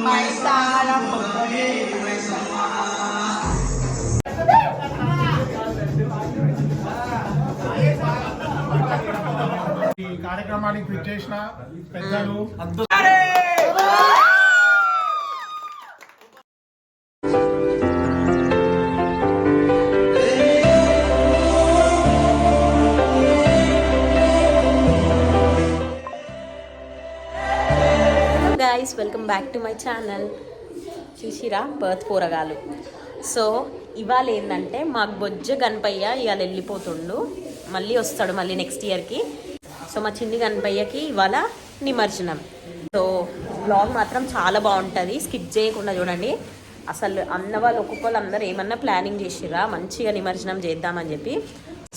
ఈ కార్యక్రమానికి విచ్చేసిన పెద్దలు guys, welcome back to my channel. చూసిరా బర్త్ పోరగాలు. సో ఇవాళ ఏంటంటే మాకు బొజ్జ గణపయ్య ఇవాళ వెళ్ళిపోతుండు, మళ్ళీ వస్తాడు మళ్ళీ నెక్స్ట్ ఇయర్కి. సో మా చిన్ని గణపయ్యకి ఇవాళ నిమజ్జనం. సో బ్లాగ్ మాత్రం చాలా బాగుంటుంది, స్కిప్ చేయకుండా చూడండి. అసలు అన్న వాళ్ళు ఒక్కొక్కరు అందరూ ఏమన్నా ప్లానింగ్ చేసిరా మంచిగా నిమజ్జనం చేద్దామని చెప్పి.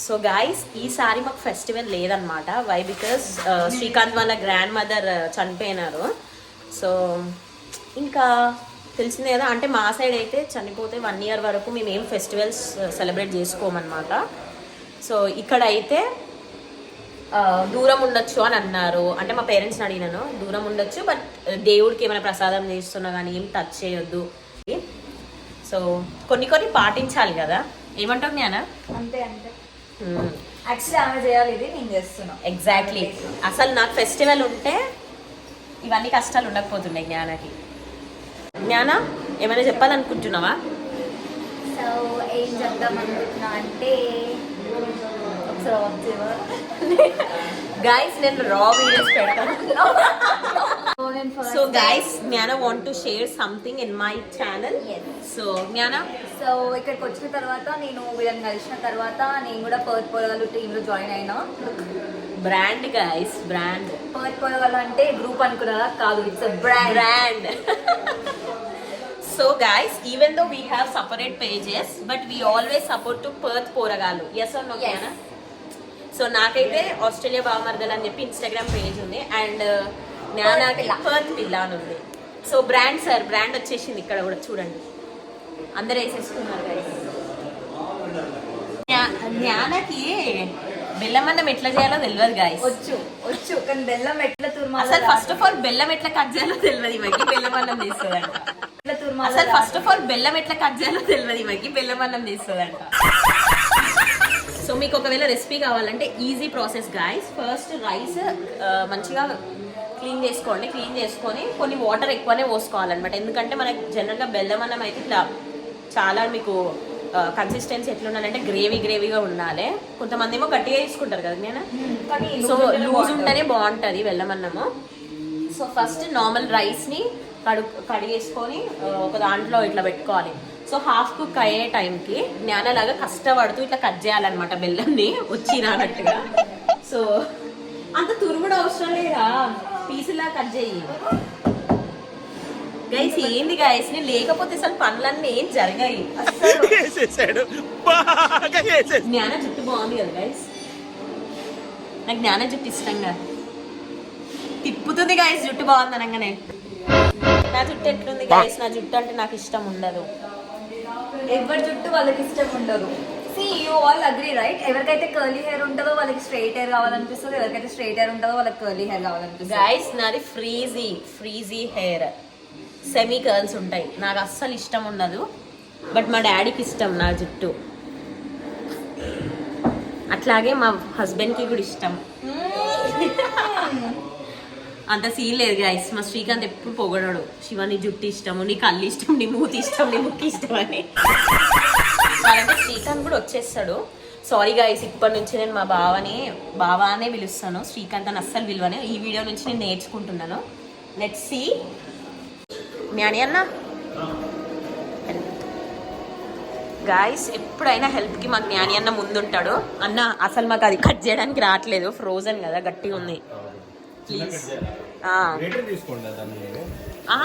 సో గాయస్ ఈసారి మాకు ఫెస్టివల్ లేదనమాట. వై బికాస్ శ్రీకాంత్ వాళ్ళ గ్రాండ్ మదర్ చనిపోయినారు. సో ఇంకా తెలిసిందే కదా, అంటే మా సైడ్ అయితే చనిపోతే 1 year వరకు మేము ఏం ఫెస్టివల్స్ సెలబ్రేట్ చేసుకోమన్నమాట. సో ఇక్కడ అయితే దూరం ఉండొచ్చు అని అన్నారు. అంటే మా పేరెంట్స్ని అడిగినాను, దూరం ఉండొచ్చు బట్ దేవుడికి ఏమైనా ప్రసాదం చేస్తున్నా కానీ ఏం టచ్ చేయొద్దు. సో కొన్ని పాటించాలి కదా, ఏమంటావు జ్ఞాన? అంతే అంతే. యాక్చువల్లీ ఆమె చేయాలి, ఇది నేను చేస్తున్నాను. ఎగ్జాక్ట్లీ. అసలు నాకు ఫెస్టివల్ ఉంటే ఇవన్నీ కష్టాలు ఉండకపోతుండే. జ్ఞానకి జ్ఞాన ఏమైనా చెప్పాలనుకుంటున్నావా? సో ఏం చెప్దాం అనుకుంటున్నా అంటే గైస్ నేను రా వీడియోస్ పెడతాను. సో గైస్ జ్ఞాన want to share something in my channel. So జ్ఞాన, సో ఇక్కడికి వచ్చిన తర్వాత నేను వీళ్ళని కలిసిన తర్వాత నేను కూడా పర్త్ పోరగాలు టీంలో జాయిన్ అయినా. Brand guys, brand. పర్త్ పోరగాలు అంటే గ్రూప్ అనుకున్నారా? కాదు, it's a brand. So guys, even though we have separate pages, but we always support to Perth Poragalu. Yes or no, Kiana? So నాకైతే ఆస్ట్రేలియా బావమర్దలు అని చెప్పి Instagram page ఉంది, and జ్ఞానకి Perth పిల్ల అని ఉంది. సో బ్రాండ్ సార్, బ్రాండ్ వచ్చేసింది ఇక్కడ కూడా చూడండి, అందరు వేసేసుకున్నారు గైస్. జ్ఞానకి బెల్లమన్నం ఎట్లా చేయాలో తెలియదు గైస్. వచ్చు కానీ బెల్లం ఎట్లా తుర్మాలో, అసలు ఫస్ట్ ఆఫ్ ఆల్ బెల్లం ఎట్లా కట్ చేయాలో తెలియదు ఇవకి, బెల్లమన్నం తీస్తుందంట. అసలు ఫస్ట్ ఆఫ్ ఆల్ బెల్లం ఎట్లా కట్ చేయాలో తెలియదు ఇవకి, బెల్లమన్నం తీస్తుందంట. సో మీకు ఒకవేళ రెసిపీ కావాలంటే easy process guys. First rice మంచిగా క్లీన్ చేసుకోండి. క్లీన్ చేసుకొని కొన్ని వాటర్ ఎక్కువనే పోసుకోవాలన్నమాట. ఎందుకంటే మనకి జనరల్గా బెల్లం అన్నం అయితే ఇట్లా చాలా మీకు కన్సిస్టెన్సీ ఎట్లా ఉండాలంటే గ్రేవీగా ఉండాలి. కొంతమంది ఏమో గట్టిగా తీసుకుంటారు కదా నేను, సో లూజ్ ఉంటేనే బాగుంటుంది బెల్లం అన్నము. సో ఫస్ట్ నార్మల్ రైస్ని కడిగేసుకొని ఒక దాంట్లో ఇట్లా పెట్టుకోవాలి. సో హాఫ్ కుక్ అయ్యే టైంకి జ్ఞానలాగా కష్టపడుతూ ఇట్లా కట్ చేయాలన్నమాట బెల్లంని వచ్చి రానట్టుగా. సో అంత తురుగుడు అవసరం లేదా, పీసులా కట్ చేయి గైస్. ఏంది గైస్, నేను లేకపోతే అసలు పనులన్నీ ఏం జరిగాయి. జ్ఞాన జుట్టు బాగుంది కదా గైస్, నాకు జ్ఞాన జుట్టు ఇష్టంగా తిప్పుతుంది గైస్. జుట్టు బాగుంది అనగానే నా జుట్టు ఎట్లుంది గైస్? నా జుట్టు అంటే నాకు ఇష్టం ఉండదు. ఎవరి జుట్టు వాళ్ళకి ఇష్టం ఉండదు. See, you all agree, right? ఎవరికైతే కర్లీ హెయిర్ ఉంటుందో వాళ్ళకి స్ట్రైట్ హెయిర్ కావాలనిపిస్తుంది, ఎవరికైతే స్ట్రైట్ హెయిర్ ఉంటుందో వాళ్ళకి కర్లీ హెయిర్ కావాలనిపిస్తుంది. గైస్ నాది ఫ్రీజీ హెయిర్, సెమీ కర్ల్స్ ఉంటాయి. నాకు అస్సలు ఇష్టం ఉండదు, బట్ మా డాడీకి ఇష్టం నా జుట్టు. అట్లాగే మా హస్బెండ్కి కూడా ఇష్టం. అంత సీన్ లేదు గైస్. మా శ్రీకాంత్ ఎప్పుడు పొగడాడు, శివ నీ జుట్టు ఇష్టము, నీ కళ్ళు ఇష్టం, నీ మూతి ఇష్టం, నీ ముక్కు ఇష్టం అని. అలాగే శ్రీకాంత్ కూడా వచ్చేస్తాడు. సారీ గైస్, ఇప్పటి నుంచి నేను మా బావానే పిలుస్తాను, శ్రీకాంత్ అని అస్సలు విలువనే. ఈ వీడియో నుంచి నేను నేర్చుకుంటున్నాను. Let's see. జ్ఞాని అన్న గాయస్, ఎప్పుడైనా హెల్ప్కి మా జ్ఞాని అన్న ముందుంటాడు. అన్న అసలు మాకు అది కట్ చేయడానికి రావట్లేదు, ఫ్రోజన్ కదా, గట్టిగా ఉంది, ప్లీజ్.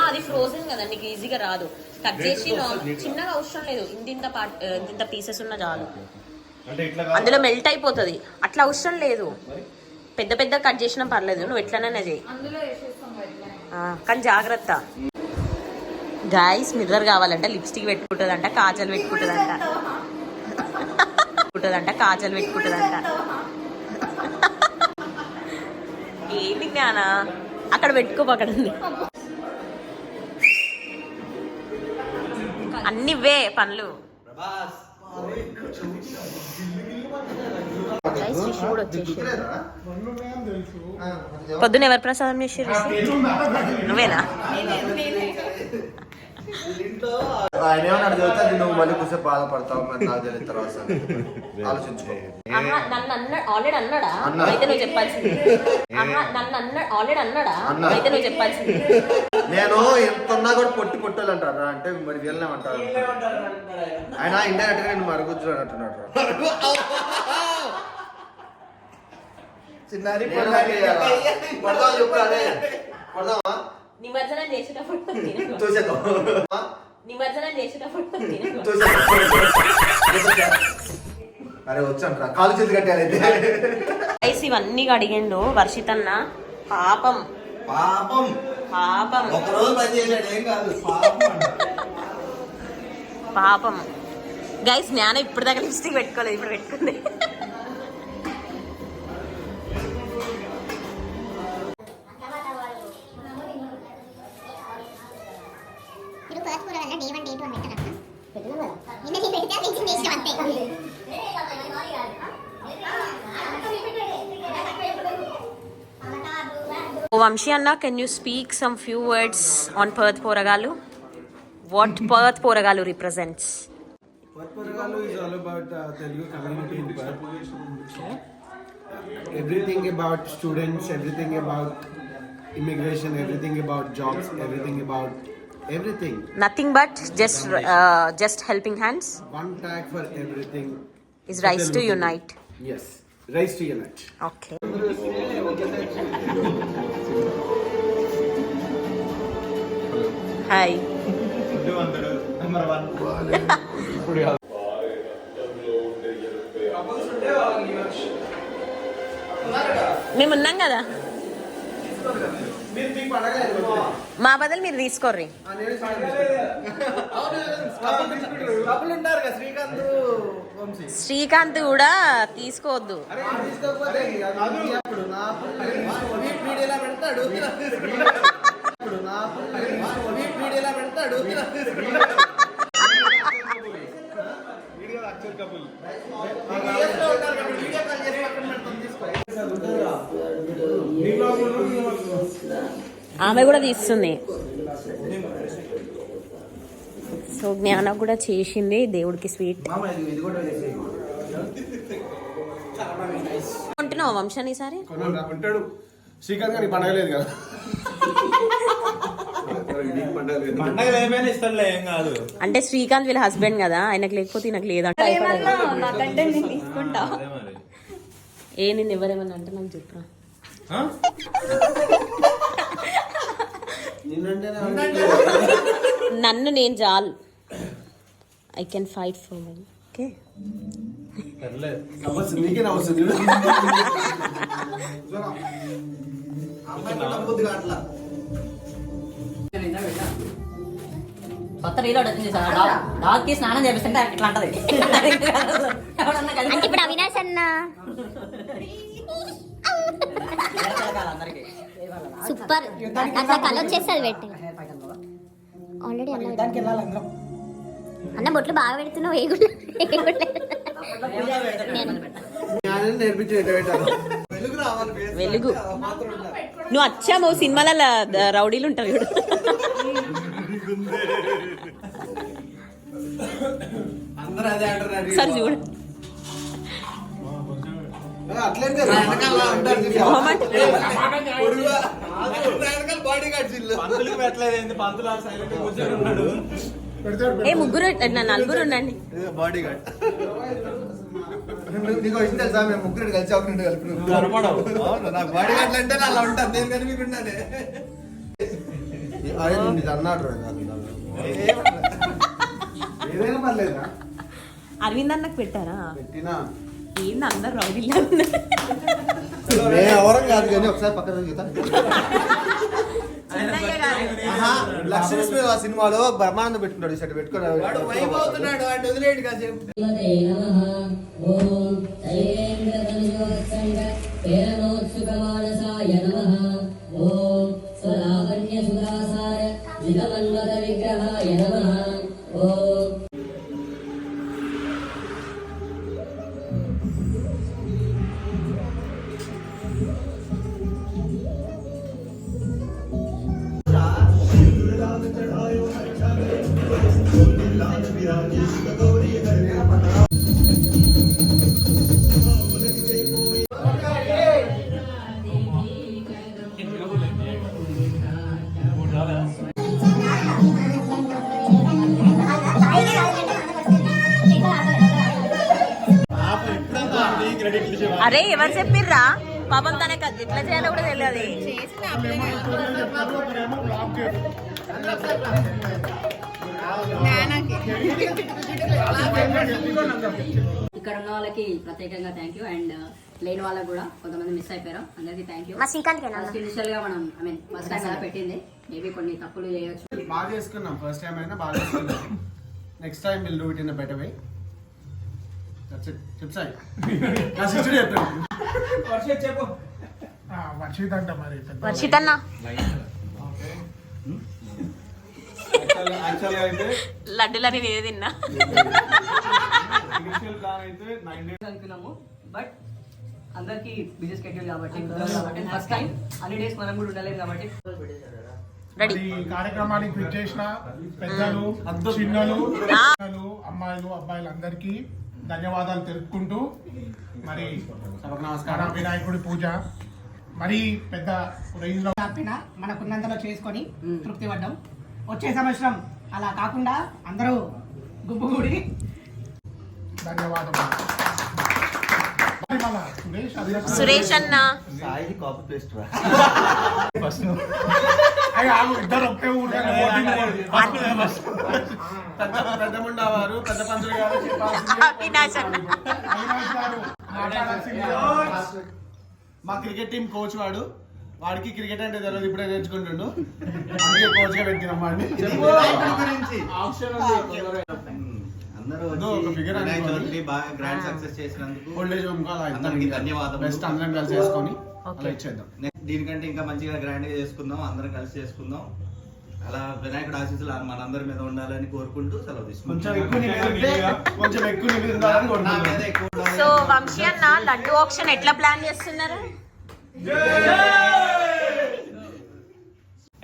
అది ఫ్రోజన్ కదా, నీకు ఈజీగా రాదు. కట్ చేసి చిన్నగా అవసరం లేదు, ఇంత పీసెస్ ఉన్న చాలు, అందులో మెల్ట్ అయిపోతుంది. అట్లా అవసరం లేదు, పెద్ద కట్ చేసినా పర్లేదు, నువ్వు ఎట్లనైనా చేయి. కానీ జాగ్రత్త గాయస్. మిర్రర్ కావాలంటే లిప్స్టిక్ పెట్టుకుంటుందంట, కాజల్ పెట్టుకుంటుందంట. ఏంటి జ్ఞాన, అక్కడ పెట్టుకో, అక్కడ ఉంది. అన్ని వే పనులు. శిశు కూడా వచ్చేసి పొద్దున ఎవరు ప్రసాదం చేసారు? నువ్వేనా? ఆయన ఏమన్నాడు చెబుతా నువ్వు మళ్ళీ కూర్చో బాధపడతావు తర్వాత ఆలోచించుకో. నన్ను ఆల్రెడీ అన్నాడా? అయితే నువ్వు చెప్పాల్సింది. నన్ను ఆల్రెడీ అన్నాడా? అయితే నువ్వు చెప్పాల్సింది. నేను ఎంత ఉన్నా కూడా పొట్టాలు అంటారా అంటే మరి వీళ్ళనేమంటారు ఆయన ఇండైరెక్ట్ గా నేను మరుగుజ్జు అంటున్నాడు. చిన్నారి నిమజ్జనం చేసేటప్పుడు నిమజ్జనం చేసేటప్పుడు అరే వచ్చంటారా కాలు చేతి కట్టారైతే ఇవన్నీ అడిగిండు వర్షితన్న. పాపం పాపం పాపం ఒకరోజు పని చేశాడు ఏం కాదు పాపం. గైస్ జ్ఞానం ఇప్పుడు దాకా లిప్స్టిక్ పెట్టుకోలేదు, ఇప్పుడు పెట్టుకుంది. Vamshi Anna, can you speak some few words on Perth Poragalu? What Perth Poragalu represents? Perth Poragalu is all about Telugu community in Perth. Everything about students, everything about immigration, everything about jobs, everything about everything. Nothing but just helping hands. One tag for everything is Rise to Unite. Yes, Rise to Unite. Okay. Hi. మేము ఉన్నాం కదా, మా బదులు మీరు తీసుకోర్రి. శ్రీకాంత్ కూడా తీసుకోవద్దు. ఆమె కూడా తీస్తుంది. సో జ్ఞాన కూడా చేసింది దేవుడికి స్వీట్. కొంటున్నావా వంశాన్ని ఈసారి? ఉంటాడు శ్రీకాంత్ గారికి పండగలేదు కదా. అంటే శ్రీకాంత్ వీళ్ళ హస్బెండ్ కదా, ఆయనకు లేకపోతే నాకు లేదంటే తీసుకుంటా. ఏ నేను ఎవరేమన్నా అంటే నాకు చెప్పరా. నన్ను నేను చాలు. I can fight for my. Okay కొత్త రీలోడ్ వచ్చింది సార్. డాగ్ కి స్నానం చేపిస్తుంటే ఇట్లా అంటది. అంటే ఇప్పుడు అవినాష్ అన్న సూపర్ అట్లా కలర్ వచ్చేస్తుంది పెట్టి ఆల్రెడీ అన్న బొట్లు బాగా పెడుతున్నావు. వెలుగు నువ్వు వచ్చాము సినిమాలలో రౌడీలు ఉంటారు చూడు. సరే చూడు ఏ ముగ్గురు నలుగురు ఉండండి. బాడీ గార్డ్ నీకు వచ్చింది తెలుసా, మేము ముగ్గురు కలిసి ఒక రెండు కలిపి నాకు బాడీ గార్డ్ అంటే అలా ఉంటాను నేను కనిపించుకున్నానే. అదే ఇది అన్నాడు ఏదైనా పర్లేదా. అరవింద్ అన్నకు పెట్టారా? పెట్టినా ఏంది అందరు రౌడీలు ఎవరం కాదు కానీ ఒకసారి పక్కన లక్ష్మీ ఆ సినిమాలో బ్రహ్మానందం పెట్టుకుంటాడు సెట్ పెట్టుకున్నాడు. అరే ఎవరు చెప్పిర్రా పాపం తనకు ఎట్లా చేయాలో కూడా తెలియదు. ఒకరేమో బ్లాక్ చేసి ఇక్కడ ఉన్న వాళ్ళకి ప్రత్యేకంగా థ్యాంక్ యూ అండ్ లేని వాళ్ళకి కూడా కొంతమంది మిస్ అయిపోయారు. అందరికీ థ్యాంక్ యూ. మా శ్రీకాంత్ ఫస్ట్ ఇనిషియల్ గా మనం ఫస్ట్ టైం అలా పెట్టింది, మేబీ కొన్ని తప్పులు చేయొచ్చు. బాగా చేసుకున్నాం, ఫస్ట్ టైం అయినా బాగా చేసుకున్నాం. Next time will do it in a better way. That's it. చెప్సాయి నా సిస్టర్ చెప్పు. వర్షిత్ అంట మరి వర్షిత్ అన్న యాక్చువల్గా అయితే లడ్డులని నేనే తిన్నా. ఇనిషియల్ ప్లాన్ అయితే 9 days అనుకున్నాము, బట్ అందరికి బిజీ స్కెడ్యూల్ కాబట్టి ఫస్ట్ టైం అన్ని డేస్ మనం కూడా ఉండలేము కాబట్టి రెడీ. ఈ కార్యక్రమానికి విచ్చేసిన పెద్దలు, చిన్నలు, పిల్లలు, అమ్మాయిలు, అబ్బాయిలు అందరికీ ధన్యవాదాలు తెలుపుకుంటూ మరి నమస్కారం. వినాయకుడి పూజ మరి పెద్ద రేంజ్ లో కాకపోయినా మనకున్నంతలో చేసుకొని తృప్తి పడ్డాం. వచ్చే సంవత్సరం అలా కాకుండా అందరూ గుంపుగూడి ధన్యవాదాలు. మరి మన సురేష్ అన్న సాయిది కాపీ పేస్ట్ ఇద్దరు ఒకే ఊరు పెద్ద ముండావారు, పెద్ద పంతులు గారు అవినాష్ అన్న. మా క్రికెట్ టీం కోచ్ వాడికి క్రికెట్ అంటే తెలియదు, ఇప్పుడే నేర్చుకుంటుండు. అందుకే కోచ్ గా పెట్టినాం వాడిని. అందరూ ఒక figure వినాయక అనుకోండి. చవితి బాగా గ్రాండ్ సక్సెస్ చేసినందుకు ఓల్డ్ ఏజ్ హోమ్ అందరికీ ధన్యవాదాలు. బెస్ట్ అందరం కలిసి చేసుకొని అలా ఇచ్చేద్దాం. దీనికంటే ఇంకా మంచిగా గ్రాండ్ గా చేసుకుందాం, అందరం కలిసి చేసుకుందాం. అలా వినాయకుడు ఆశీస్సులు మనందరి మీద ఉండాలని కోరుకుంటూ సెలవు కొంచెం తీసుకుంటాం. ఎక్కువ నిమిషాలని కోరుకుంటున్నాం. సో వంశీ అన్న లడ్డు ఆప్షన్ ఎట్లా ప్లాన్ చేస్తున్నారు?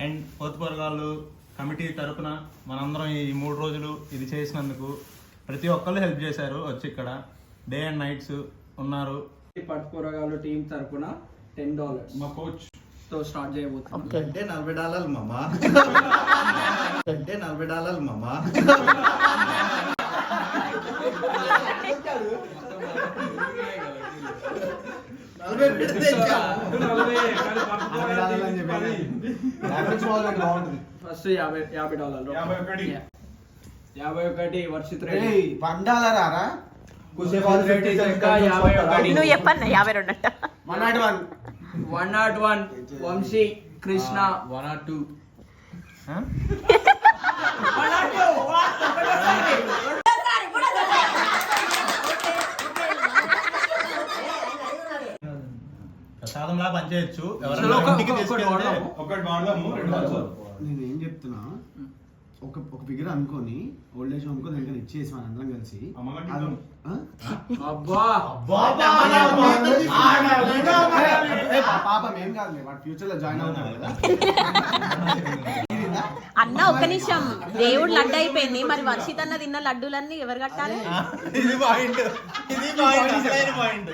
అండ్ పోతుపరగాళ్ళు కమిటీ తరపున మనందరం ఈ 3 రోజులు ఇది చేసినందుకు ప్రతి ఒక్కళ్ళు హెల్ప్ చేశారు. వచ్చి ఇక్కడ డే అండ్ నైట్స్ ఉన్నారు. పట్టుకూరగాయలు టీం తరపున $10 మా కోచ్ తో స్టార్ట్ చేయబోతున్నాం. అంటే $40 మామా, అంటే $40 మామా. ఫస్ట్ $50 51 వర్షిత్ రెడ్డి $1 నువ్వు చెప్పన్న 52 అంట. 101 వంశీ కృష్ణ 102 ప్రసాదంలా పనిచేయచ్చు. ఎవరైనా ఇంటికి తీసుకెళ్తే ఒకటి వాడదాము, 2 వాడదాము. నేను ఏం చెప్తున్నా, ఒక ఫిగర్ అనుకొని ఓల్డ్ ఏజ్ హోమ్ కు దగ్గర ఇచ్చేసి మన అందరం కలిసి అబ్బా పాపం ఏం కాదులే, వాడు ఫ్యూచర్ లో జాయిన్ అవుతాడు కదా. అన్న ఒక్క నిమిషం, దేవుడు లడ్డు అయిపోయింది, మరి వర్షిత్ అన్న తిన్న లడ్డూలన్నీ ఎవరు కట్టాలి? ఇది పాయింట్, అసలైన పాయింట్.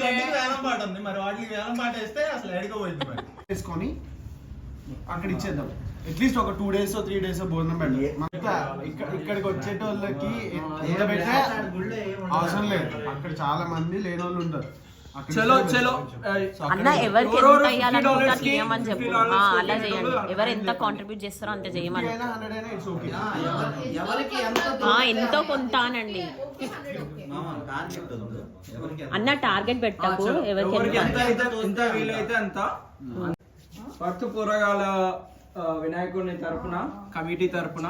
వేలం పాట ఉంది, మరి వాటికి వేలం పాట వేస్తే అసలు ఎడకపోయింది. మరి వేసుకొని అక్కడ ఇచ్చేద్దాం. అట్లీస్ట్ ఒక 2 days 3 days భోజనం పెట్టాలి. ఇక్కడికి వచ్చేటోళ్ళకి ఎంత పెట్టే అవసరం లేదు. అక్కడ చాలా మంది లేని వాళ్ళు ఉంటారు. చలో చలో అన్న ఎవరికి ఎంత ఇవ్వాలనుకుంటా చేయమని చెప్పు. అలా చేయండి, ఎవరు ఎంత కాంట్రిబ్యూట్ చేస్తారో అంత చేయమని. ఎంతో కొంత అనండి అన్న, టార్గెట్ పెట్టకు. ఎవరికి ఎంత వీలైతే అంత. పట్టు కూరగాయల వినాయకుడిని తరపున కమిటీ తరపున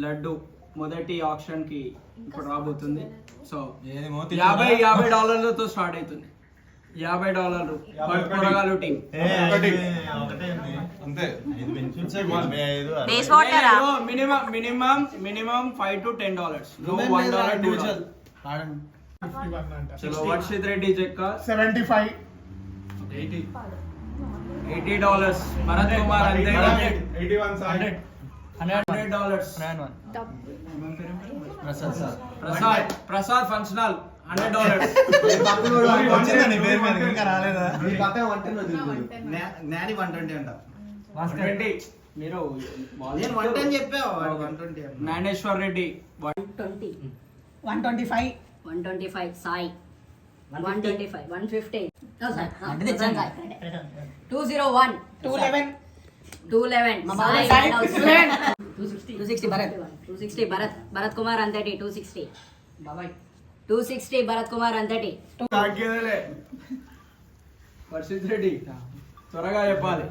లడ్డు మొదటి ఆప్షన్ కి ఇప్పుడు రాబోతుంది. సో $50 స్టార్ట్ అవుతుంది. $50 పట్టు పొరగాలు టీం. ఒకటే అంతే 5 పెంచు బేస్ వాటరా మినిమం $5 to $10. No $1 51 అంట. చలో వర్షిత్ రెడ్డి చెక్క 75. $80. భరత్ కుమార్ అంతే $81. $100. ప్రసాద్ ఫంక్షనల్ $100. ఇంకా రాలేదా? నాని 120 అంట. 120. మీరు నేను 110 చెప్పా, 120 అన్న. జ్ఞానేశ్వర్ రెడ్డి 125. 125 సాయి 125 150 201 211. 211 సాయి సాయి. 260 భరత్ కుమార్ అంతటి 260 260 భరత్ కుమార్ అంతటి తగ్గేదేలే. వర్షిత్ రెడ్డి త్వరగా చెప్పాలి.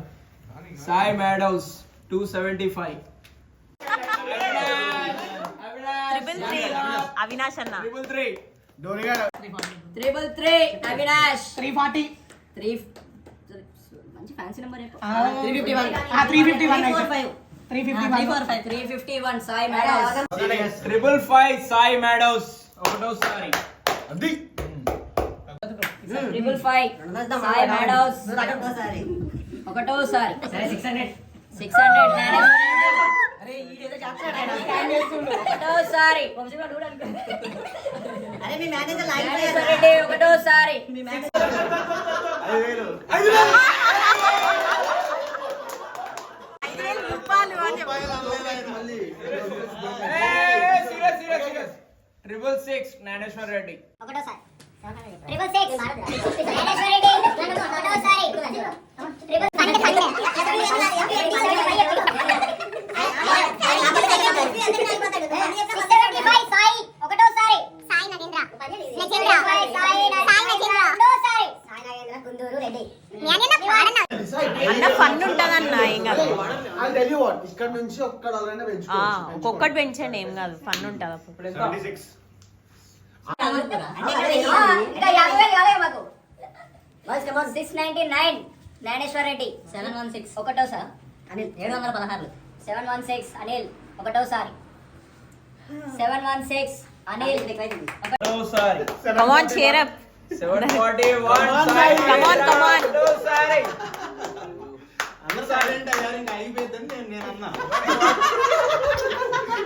సాయి మ్యాడౌస్ 275. 333 అవినాష్ అన్న 333. డోరిగాడు 333 అవినాష్ 340. 3 మంచి ఫ్యాన్సీ నెంబర్ 351. 351 అయితే. 351. 351 సాయి మేడౌస్ 555 సాయి మ్యాడౌస్ ఒకటోసారి. 555 సాయి మేడౌస్ ఒకటోసారి 600 ఒకటోసారి రెడ్డి ఒకటోసారి సీరియస్ 666 జ్ఞానేశ్వర్ రెడ్డి ఒకటోసారి 666 జ్ఞానేశ్వర్ రెడ్డి ఒకటోసారి 675 సాయి ఒకటోసారి సాయి నగేంద్ర సాయి నగేంద్ర ఒకటోసారి సాయి నగేంద్ర గుందూరు రెడ్డి అన్న ఫన్ ఉంటదన్న ఏం కాదు. ఇక్కడ నుంచి ఒక్క డాలర్ ఒక్కొక్కటి పెంచండి ఏం కాదు, ఫన్ ఉంటది అప్పుడు. ఇంకా 50,000 కాలే మాకు 699 జ్ఞానేశ్వర్ రెడ్డి 716 ఒకటోసారి అనిల్ 716 716 అనిల్ ఒకటోసారి 716 అనిల్ ఒకటోసారి. Come on, cheer up. 741 Sai Come on, come on. ఒకటోసారి. అందరూ సైలెంట్ అయ్యారు, ఇంకా అయిపోయిందని నేను అన్నా.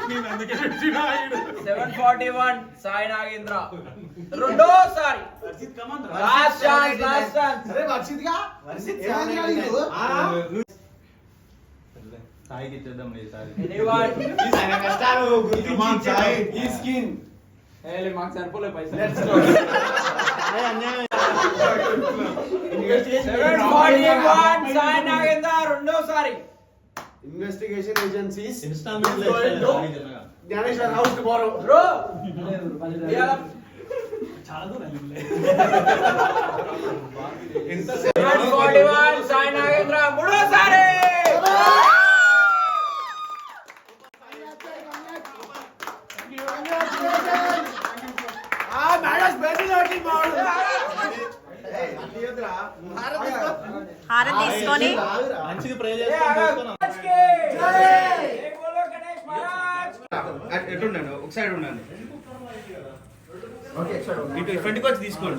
నేను అందుకే పెట్టినా ఈడు. 741 సాయి నాగేంద్ర రెండోసారి. Last chance. సాయికి ఇచ్చేద్దాం ఈసారి. ఈ స్కిన్ మాకు సరిపోలే పైసలు. 741 సాయి నాగేంద్ర రెండోసారి. Investigation agencies installment Gnaneshwar house tomorrow. Bro 741 Sai Nagendra మూడోసారి. హారతి తీసుకొని మంచిగా ప్రే చేసుకొని ఎట్లుండండి ఒక సైడ్ ఉండండి. ఇటు ఫ్రంట్కి వచ్చి తీసుకోండి.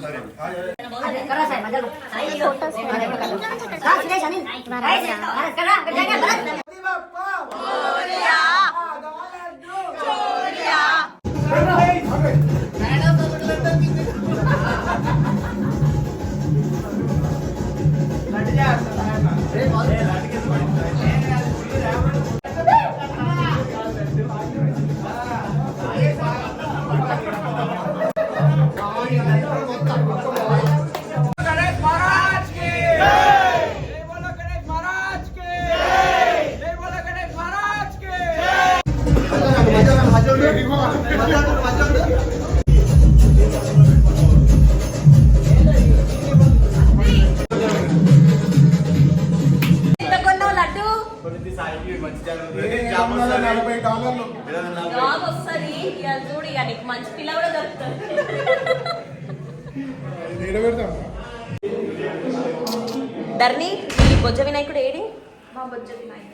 జాబ్ వస్తుంది ఇక చూడు, ఇక నీకు మంచి పిల్ల కూడా దొరుకుతుంది. పెడతాం ధర్ని మీ బొజ్జ వినాయకుడు ఏడి? మా బొజ్జ వినాయక.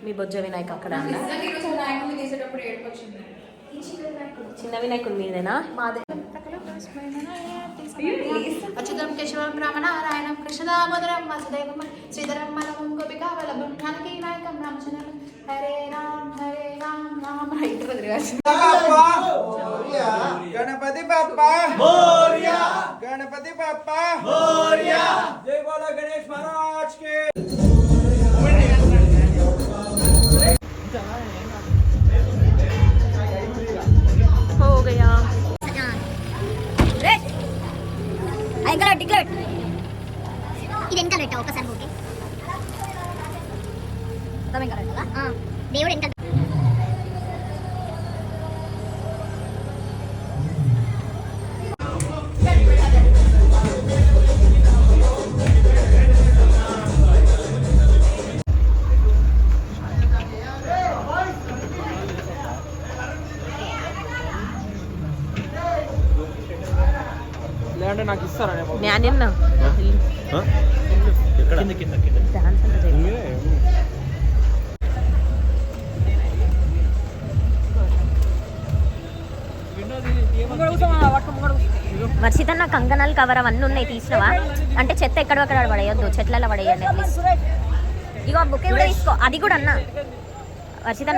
మీ బొజ్జ వినాయక అక్కడ ఉందా? వినాయకుడిని తీసేటప్పుడు ఏడుపు వచ్చింది. చిన్న వినాయకుడు మీదేనా? మాదే. అచ్యుతం కేశవం రామనారాయణం కృష్ణదామోదరం వాసుదేవం శ్రీధరం మనవం గోపికా వల్లభం జానకీ నాయకం రామచంద్రం హరే రామ్ రామ్ రైట్ వదిలేసి గణపతి బప్పా మోరియా గణపతి బప్పా మోరియా జై బోలో గణేష్ మహారాజ్ కి हो गया ఇది వెనకాల పెట్టావు ఒకసారి ఓకే దేవుడు వెనకాల లేదంటే నాకు ఇస్తారా మ్యాన్ డాన్స్ అంటే చేయి. వర్షిత నా కంకణాలు కవర్ అవన్నీ ఉన్నాయి తీసినవా? అంటే చెత్త ఎక్కడక్కడ పడేయొద్దు, చెట్లలో పడేయండి ప్లీజ్. ఇగో బుకే కూడా తీసుకో, అది కూడా అన్న వర్షిత.